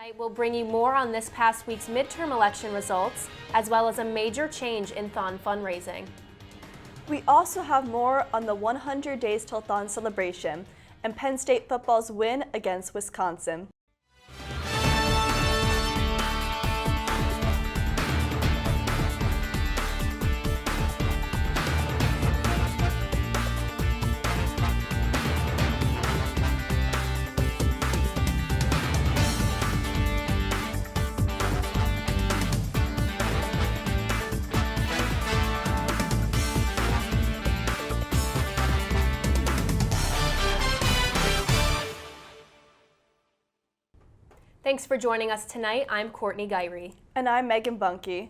Tonight we'll bring you more on this past week's midterm election results, as well as a major change in THON fundraising. We also have more on the 100 Days Till THON celebration and Penn State football's win against Wisconsin. Thanks for joining us tonight. I'm Courtney Guyrie. And I'm Megan Bunke.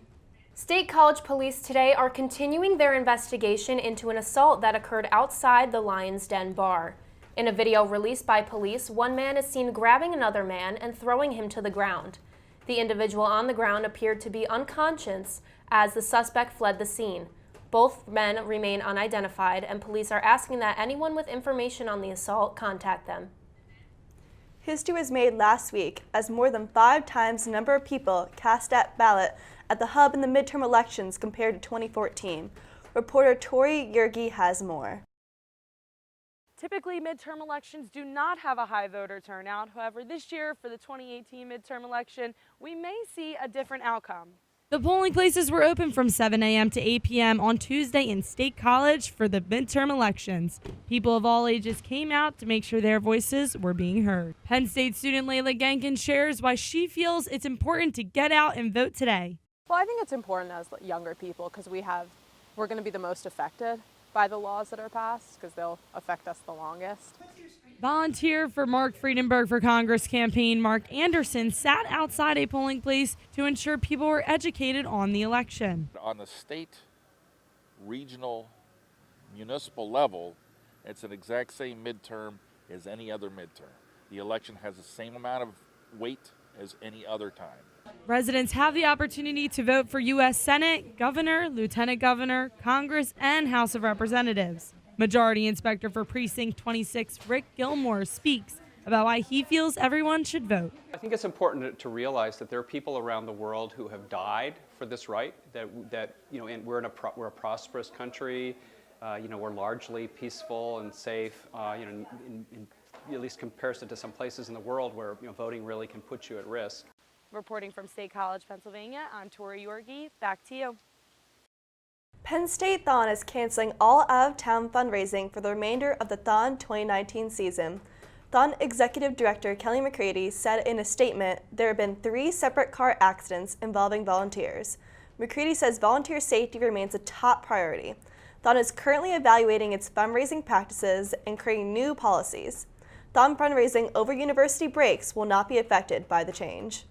State College police today are continuing their investigation into an assault that occurred outside the Lion's Den bar. In a video released by police, one man is seen grabbing another man and throwing him to the ground. The individual on the ground appeared to be unconscious as the suspect fled the scene. Both men remain unidentified, and police are asking that anyone with information on the assault contact them. History was made last week as more than 5 times the number of people cast at ballot at the hub in the midterm elections compared to 2014. Reporter Tori Yergi has more. Typically, midterm elections do not have a high voter turnout. However, this year for the 2018 midterm election, we may see a different outcome. The polling places were open from 7 a.m. to 8 p.m. on Tuesday in State College for the midterm elections. People of all ages came out to make sure their voices were being heard. Penn State student Layla Genkin shares why she feels it's important to get out and vote today. Well, I think it's important as younger people because we're going to be the most affected by the laws that are passed because they'll affect us the longest. Volunteer for Mark Friedenberg for Congress campaign Mark Anderson sat outside a polling place to ensure people were educated on the election. On the state, regional, municipal level, it's an exact same midterm as any other midterm. The election has the same amount of weight as any other time. Residents have the opportunity to vote for U.S. Senate, Governor, Lieutenant Governor, Congress, and House of Representatives. Majority Inspector for Precinct 26, Rick Gilmore, speaks about why he feels everyone should vote. I think it's important to realize that there are people around the world who have died for this right. That you know, and we're a prosperous country. We're largely peaceful and safe. In at least comparison to some places in the world where voting really can put you at risk. Reporting from State College, Pennsylvania, I'm Tori Yorgi. Back to you. Penn State THON is canceling all out-of-town fundraising for the remainder of the THON 2019 season. THON Executive Director Kelly McCready said in a statement there have been 3 separate car accidents involving volunteers. McCready says volunteer safety remains a top priority. THON is currently evaluating its fundraising practices and creating new policies. THON fundraising over university breaks will not be affected by the change.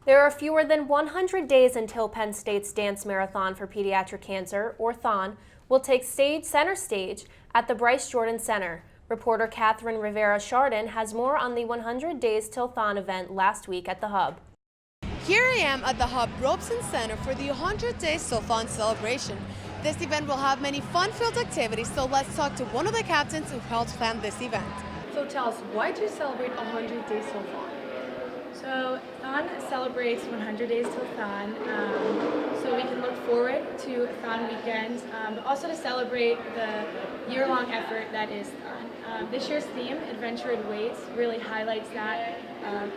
There are fewer than 100 days until Penn State's Dance Marathon for Pediatric Cancer, or THON, will take center stage at the Bryce Jordan Center. Reporter Catherine Rivera-Chardin has more on the 100 Days Till THON event last week at the Hub. Here I am at the Hub Robeson Center for the 100 Days Till THON celebration. This event will have many fun-filled activities, so let's talk to one of the captains who helped plan this event. So tell us, why do you celebrate 100 Days Till THON? So THON celebrates 100 Days Till THON, so we can look forward to THON weekends, but also to celebrate the year-long effort that is THON. This year's theme, Adventure in Weights, really highlights that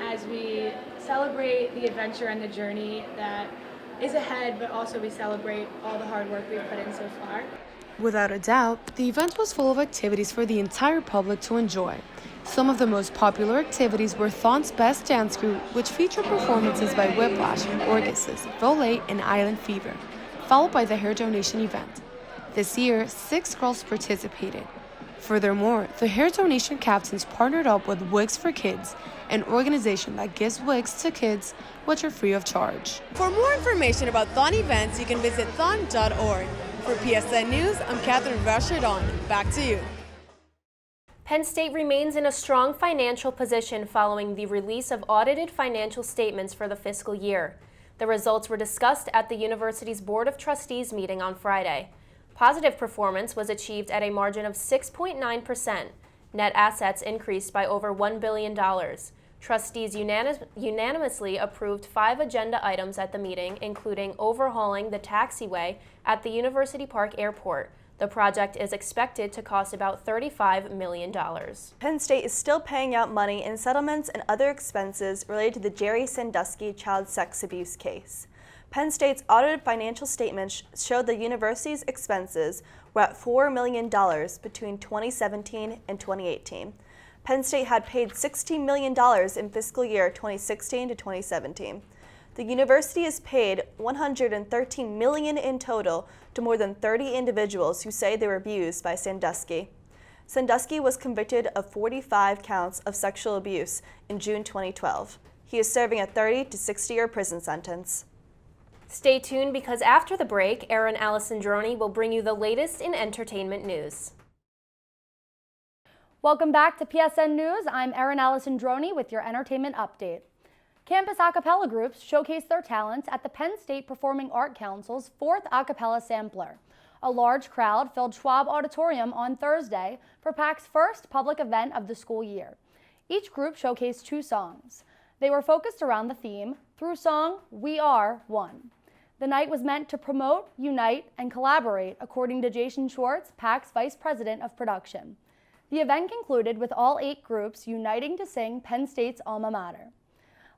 as we celebrate the adventure and the journey that is ahead, but also we celebrate all the hard work we've put in so far. Without a doubt, the event was full of activities for the entire public to enjoy. Some of the most popular activities were THON's Best Dance Crew, which featured performances by Whiplash, Orgesis, Volet, and Island Fever, followed by the hair donation event. This year, 6 girls participated. Furthermore, the hair donation captains partnered up with Wigs for Kids, an organization that gives wigs to kids, which are free of charge. For more information about THON events, you can visit thon.org. For PSN News, I'm Catherine Rivera-Chardin. Back to you. Penn State remains in a strong financial position following the release of audited financial statements for the fiscal year. The results were discussed at the university's Board of Trustees meeting on Friday. Positive performance was achieved at a margin of 6.9%. Net assets increased by over $1 billion. Trustees unanimously approved 5 agenda items at the meeting, including overhauling the taxiway at the University Park Airport. The project is expected to cost about $35 million. Penn State is still paying out money in settlements and other expenses related to the Jerry Sandusky child sex abuse case. Penn State's audited financial statements showed the university's expenses were at $4 million between 2017 and 2018. Penn State had paid $16 million in fiscal year 2016 to 2017. The university has paid $113 million in total to more than 30 individuals who say they were abused by Sandusky. Sandusky was convicted of 45 counts of sexual abuse in June 2012. He is serving a 30 to 60-year prison sentence. Stay tuned because after the break, Erin Alessandroni will bring you the latest in entertainment news. Welcome back to PSN News. I'm Erin Alessandroni with your entertainment update. Campus a cappella groups showcased their talents at the Penn State Performing Art Council's 4th a cappella sampler. A large crowd filled Schwab Auditorium on Thursday for PAC's first public event of the school year. Each group showcased 2 songs. They were focused around the theme, through song, We Are One. The night was meant to promote, unite, and collaborate, according to Jason Schwartz, PAC's Vice President of Production. The event concluded with all 8 groups uniting to sing Penn State's alma mater.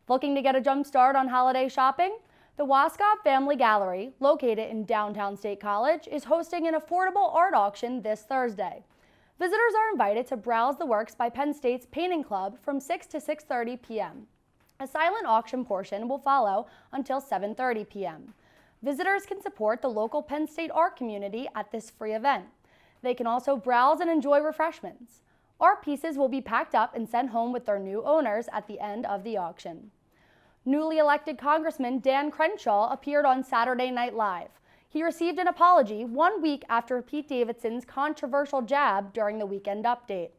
Looking to get a jump start on holiday shopping? The Wascott Family Gallery, located in downtown State College, is hosting an affordable art auction this Thursday. Visitors are invited to browse the works by Penn State's Painting Club from 6 to 6:30 p.m. A silent auction portion will follow until 7:30 p.m. Visitors can support the local Penn State art community at this free event. They can also browse and enjoy refreshments. Art pieces will be packed up and sent home with their new owners at the end of the auction. Newly elected Congressman Dan Crenshaw appeared on Saturday Night Live. He received an apology 1 week after Pete Davidson's controversial jab during the Weekend Update.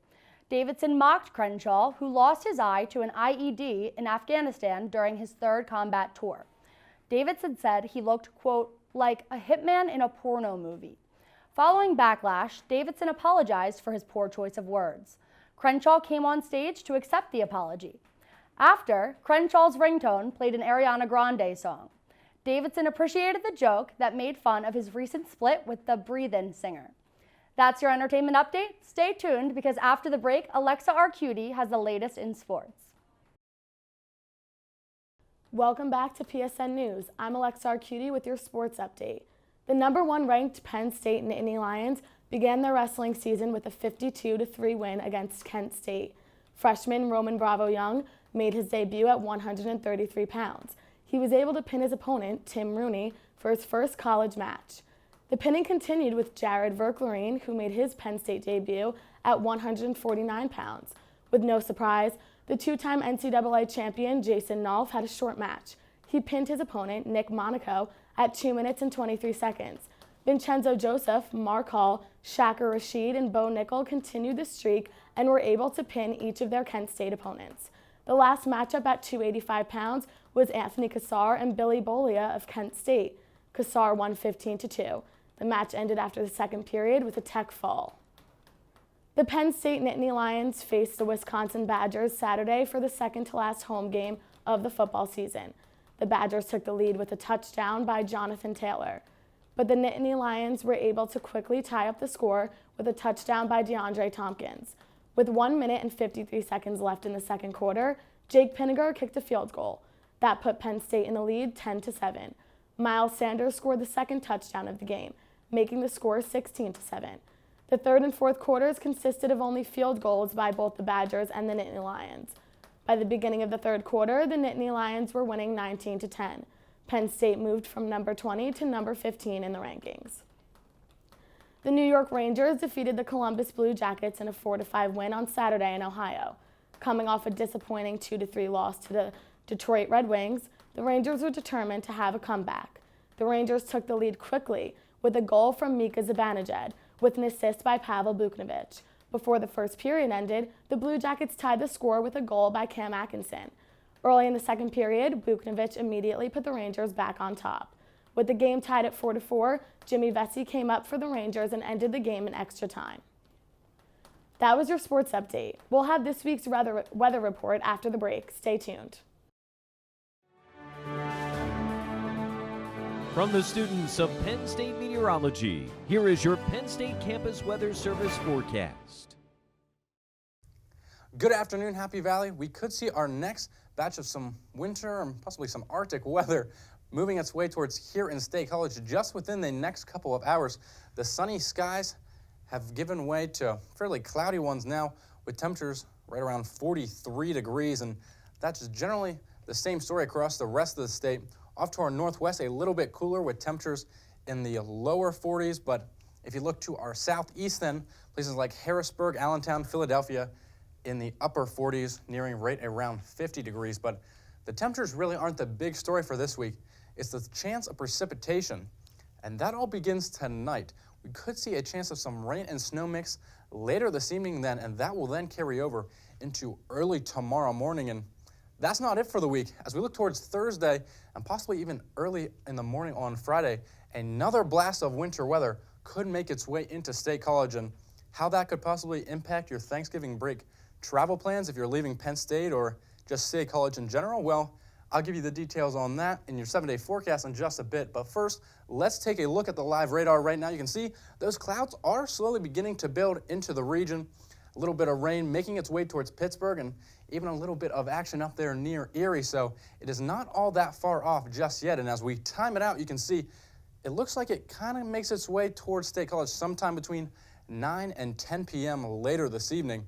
Davidson mocked Crenshaw, who lost his eye to an IED in Afghanistan during his 3rd combat tour. Davidson said he looked, quote, like a hitman in a porno movie. Following backlash, Davidson apologized for his poor choice of words. Crenshaw came on stage to accept the apology. After, Crenshaw's ringtone played an Ariana Grande song. Davidson appreciated the joke that made fun of his recent split with the Breathin' singer. That's your entertainment update. Stay tuned because after the break, Alexa Arcudi has the latest in sports. Welcome back to PSN News. I'm Alexa Arcudi with your sports update. The #1 ranked Penn State Nittany Lions began their wrestling season with a 52-3 win against Kent State. Freshman Roman Bravo Young made his debut at 133 pounds. He was able to pin his opponent, Tim Rooney, for his first college match. The pinning continued with Jared Verklerine, who made his Penn State debut at 149 pounds. With no surprise, the 2-time NCAA champion Jason Nolf had a short match. He pinned his opponent, Nick Monaco, at 2 minutes and 23 seconds. Vincenzo Joseph, Mark Hall, Shaker Rashid, and Bo Nickel continued the streak and were able to pin each of their Kent State opponents. The last matchup at 285 pounds was Anthony Cassar and Billy Bolia of Kent State. Cassar won 15-2. The match ended after the second period with a tech fall. The Penn State Nittany Lions faced the Wisconsin Badgers Saturday for the second-to-last home game of the football season. The Badgers took the lead with a touchdown by Jonathan Taylor, but the Nittany Lions were able to quickly tie up the score with a touchdown by DeAndre Tompkins. With 1 minute and 53 seconds left in the second quarter, Jake Pinniger kicked a field goal. That put Penn State in the lead 10-7. Miles Sanders scored the second touchdown of the game, making the score 16-7. The third and fourth quarters consisted of only field goals by both the Badgers and the Nittany Lions. By the beginning of the third quarter, the Nittany Lions were winning 19-10. Penn State moved from number 20 to number 15 in the rankings. The New York Rangers defeated the Columbus Blue Jackets in a 4-5 win on Saturday in Ohio. Coming off a disappointing 2-3 loss to the Detroit Red Wings, the Rangers were determined to have a comeback. The Rangers took the lead quickly with a goal from Mika Zibanejad, with an assist by Pavel Buchnevich. Before the first period ended, the Blue Jackets tied the score with a goal by Cam Atkinson. Early in the second period, Buchnevich immediately put the Rangers back on top. With the game tied at 4-4, Jimmy Vesey came up for the Rangers and ended the game in extra time. That was your sports update. We'll have this week's weather report after the break. Stay tuned. From the students of Penn State Meteorology, here is your Penn State Campus Weather Service forecast. Good afternoon, Happy Valley. We could see our next batch of some winter and possibly some Arctic weather moving its way towards here in State College just within the next couple of hours. The sunny skies have given way to fairly cloudy ones now with temperatures right around 43 degrees, and that's generally the same story across the rest of the state. Off to our northwest, a little bit cooler with temperatures in the lower 40s, but if you look to our southeast then, places like Harrisburg, Allentown, Philadelphia, in the upper 40s, nearing right around 50 degrees. But the temperatures really aren't the big story for this week. It's the chance of precipitation, and that all begins tonight. We could see a chance of some rain and snow mix later this evening then, and that will then carry over into early tomorrow morning. And that's not it for the week. As we look towards Thursday and possibly even early in the morning on Friday, another blast of winter weather could make its way into State College, and how that could possibly impact your Thanksgiving break travel plans if you're leaving Penn State or just State College in general, well, I'll give you the details on that in your 7-day forecast in just a bit. But first, let's take a look at the live radar right now. You can see those clouds are slowly beginning to build into the region. A little bit of rain making its way towards Pittsburgh, and even a little bit of action up there near Erie. So it is not all that far off just yet. And as we time it out, you can see it looks like it kind of makes its way towards State College sometime between 9 and 10 p.m. later this evening.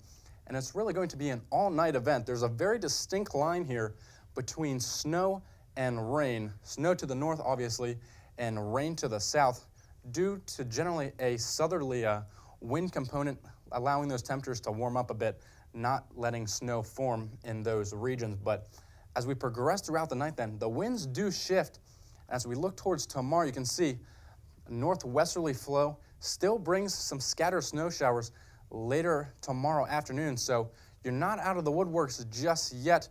And it's really going to be an all-night event. There's a very distinct line here between snow and rain. Snow to the north, obviously, and rain to the south, due to generally a southerly wind component allowing those temperatures to warm up a bit, not letting snow form in those regions. But as we progress throughout the night then, the winds do shift. As we look towards tomorrow, you can see a northwesterly flow still brings some scattered snow showers later tomorrow afternoon, so you're not out of the woodworks just yet,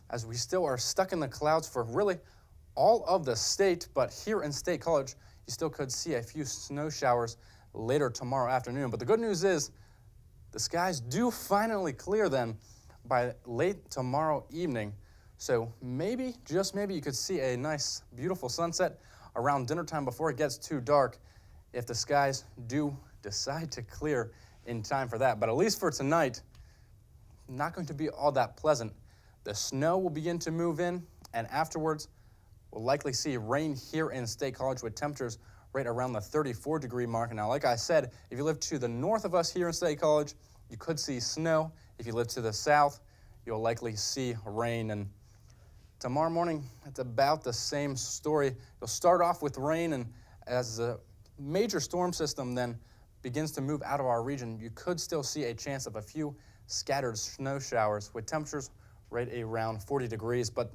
as we still are stuck in the clouds for really all of the state. But here in State College, you still could see a few snow showers later tomorrow afternoon. But the good news is the skies do finally clear then by late tomorrow evening, so maybe, just maybe, you could see a nice beautiful sunset around dinner time before it gets too dark if the skies do decide to clear in time for that. But at least for tonight, not going to be all that pleasant. The snow will begin to move in, and afterwards we'll likely see rain here in State College with temperatures right around the 34-degree mark. Now, like I said, if you live to the north of us here in State College, you could see snow. If you live to the south, you'll likely see rain. And tomorrow morning, it's about the same story. You'll start off with rain, and as a major storm system then begins to move out of our region, you could still see a chance of a few scattered snow showers with temperatures right around 40 degrees. But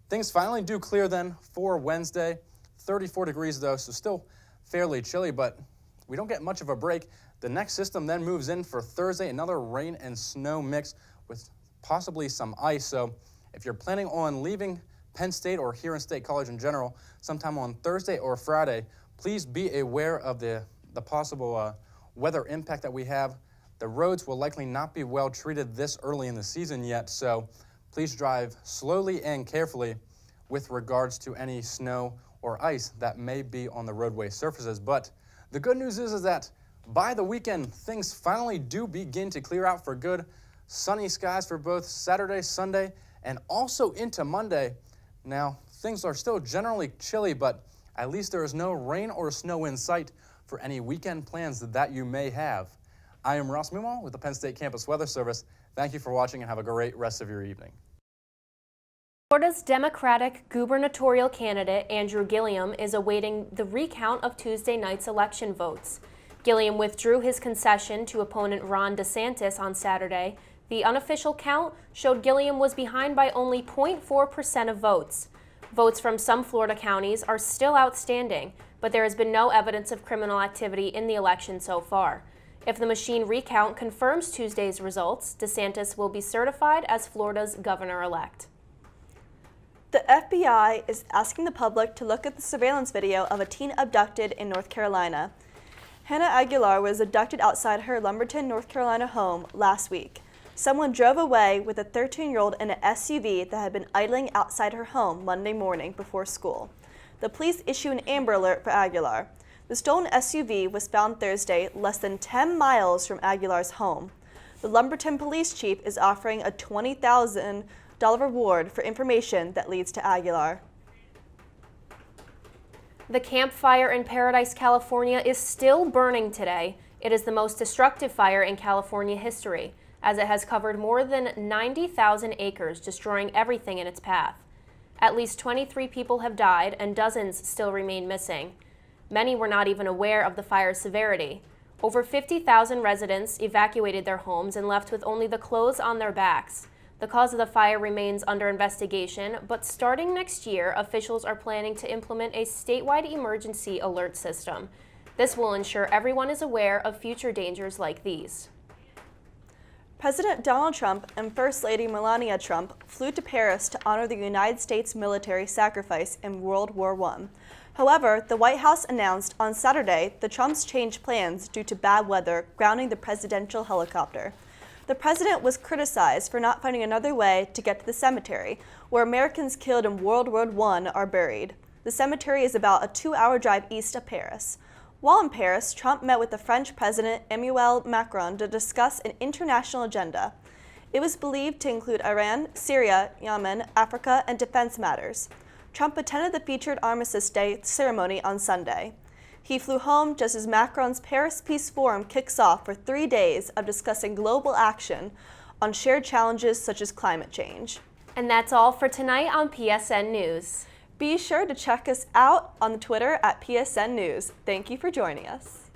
things finally do clear then for Wednesday. 34 degrees though, so still fairly chilly, but we don't get much of a break. The next system then moves in for Thursday, another rain and snow mix with possibly some ice. So if you're planning on leaving Penn State or here in State College in general sometime on Thursday or Friday, please be aware of the possible weather impact that we have. The roads will likely not be well treated this early in the season yet, so please drive slowly and carefully with regards to any snow or ice that may be on the roadway surfaces. But the good news is that by the weekend, things finally do begin to clear out for good. Sunny skies for both Saturday, Sunday, and also into Monday. Now, things are still generally chilly, but at least there is no rain or snow in sight for any weekend plans that you may have. I am Ross Mumal with the Penn State Campus Weather Service. Thank you for watching and have a great rest of your evening. Florida's Democratic gubernatorial candidate Andrew Gilliam is awaiting the recount of Tuesday night's election votes. Gilliam withdrew his concession to opponent Ron DeSantis on Saturday. The unofficial count showed Gilliam was behind by only 0.4% of votes. Votes from some Florida counties are still outstanding, but there has been no evidence of criminal activity in the election so far. If the machine recount confirms Tuesday's results, DeSantis will be certified as Florida's governor-elect. The FBI is asking the public to look at the surveillance video of a teen abducted in North Carolina. Hannah Aguilar was abducted outside her Lumberton, North Carolina home last week. Someone drove away with a 13-year-old in an SUV that had been idling outside her home Monday morning before school. The police issued an Amber Alert for Aguilar. The stolen SUV was found Thursday less than 10 miles from Aguilar's home. The Lumberton police chief is offering a $20,000 reward for information that leads to Aguilar. The campfire in Paradise, California is still burning today. It is the most destructive fire in California history, as it has covered more than 90,000 acres, destroying everything in its path. At least 23 people have died and dozens still remain missing. Many were not even aware of the fire's severity. Over 50,000 residents evacuated their homes and left with only the clothes on their backs. The cause of the fire remains under investigation, but starting next year, officials are planning to implement a statewide emergency alert system. This will ensure everyone is aware of future dangers like these. President Donald Trump and First Lady Melania Trump flew to Paris to honor the United States military sacrifice in World War I. However, the White House announced on Saturday the Trumps changed plans due to bad weather, grounding the presidential helicopter. The president was criticized for not finding another way to get to the cemetery, where Americans killed in World War I are buried. The cemetery is about a 2-hour drive east of Paris. While in Paris, Trump met with the French President Emmanuel Macron to discuss an international agenda. It was believed to include Iran, Syria, Yemen, Africa, and defense matters. Trump attended the featured Armistice Day ceremony on Sunday. He flew home just as Macron's Paris Peace Forum kicks off for 3 days of discussing global action on shared challenges such as climate change. And that's all for tonight on PSN News. Be sure to check us out on Twitter at PSN News. Thank you for joining us.